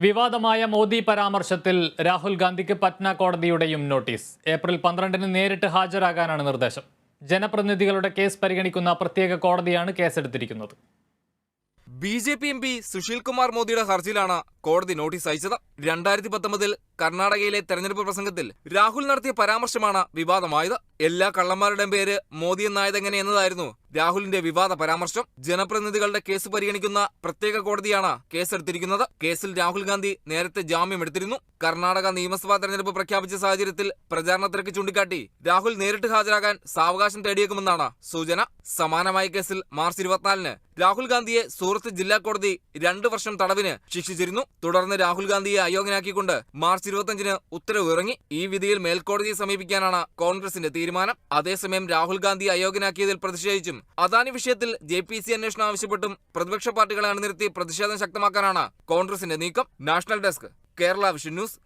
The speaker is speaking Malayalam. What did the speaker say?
വിവാദമായ മോദി പരാമർശത്തിൽ രാഹുൽ ഗാന്ധിക്ക് പറ്റ്ന കോടതിയുടെയും നോട്ടീസ്. ഏപ്രിൽ 12-ന് നേരിട്ട് ഹാജരാകാനാണ് നിർദ്ദേശം. ജനപ്രതിനിധികളുടെ കേസ് പരിഗണിക്കുന്ന പ്രത്യേക കോടതിയാണ് കേസെടുത്തിരിക്കുന്നത്. BJP MP സുശീൽ കുമാർ മോദിയുടെ ഹർജിയിലാണ് കോടതി നോട്ടീസ് അയച്ചത്. 2019 കർണാടകയിലെ തെരഞ്ഞെടുപ്പ് പ്രസംഗത്തിൽ രാഹുൽ നടത്തിയ പരാമർശമാണ് വിവാദമായത്. എല്ലാ കള്ളന്മാരുടെയും പേര് മോദി എന്നായതെങ്ങനെ എന്നതായിരുന്നു രാഹുലിന്റെ വിവാദ പരാമർശം. ജനപ്രതിനിധികളുടെ കേസ് പരിഗണിക്കുന്ന പ്രത്യേക കോടതിയാണ് കേസെടുത്തിരിക്കുന്നത്. കേസിൽ രാഹുൽ ഗാന്ധി നേരത്തെ ജാമ്യമെടുത്തിരുന്നു. കർണാടക നിയമസഭാ തെരഞ്ഞെടുപ്പ് പ്രഖ്യാപിച്ച സാഹചര്യത്തിൽ പ്രചാരണ തിരക്ക് ചൂണ്ടിക്കാട്ടി രാഹുൽ നേരിട്ട് ഹാജരാകാൻ സാവകാശം തേടിയേക്കുമെന്നാണ് സൂചന. സമാനമായ കേസിൽ മാർച്ച് 24-ന് രാഹുൽ ഗാന്ധിയെ സൂറത്ത് ജില്ലാ കോടതി 2 വർഷം തടവിന് ശിക്ഷിച്ചിരുന്നു. തുടർന്ന് രാഹുൽ ഗാന്ധിയെ അയോഗ്യനാക്കിക്കൊണ്ട് മാർച്ച് 25-ന് ഉത്തരവ് ഇറങ്ങി. ഈ വിധിയിൽ മേൽക്കോടതിയെ സമീപിക്കാനാണ് കോൺഗ്രസിന്റെ തീരുമാനം. അതേസമയം രാഹുൽ ഗാന്ധി അയോഗ്യനാക്കിയതിൽ പ്രതിഷേധിച്ചും അദാനി വിഷയത്തിൽ JPC അന്വേഷണം ആവശ്യപ്പെട്ടും പ്രതിപക്ഷ പാർട്ടികളെ അണിനിരത്തി പ്രതിഷേധം ശക്തമാക്കാനാണ് കോൺഗ്രസിന്റെ നീക്കം. National desk, Kerala vision news.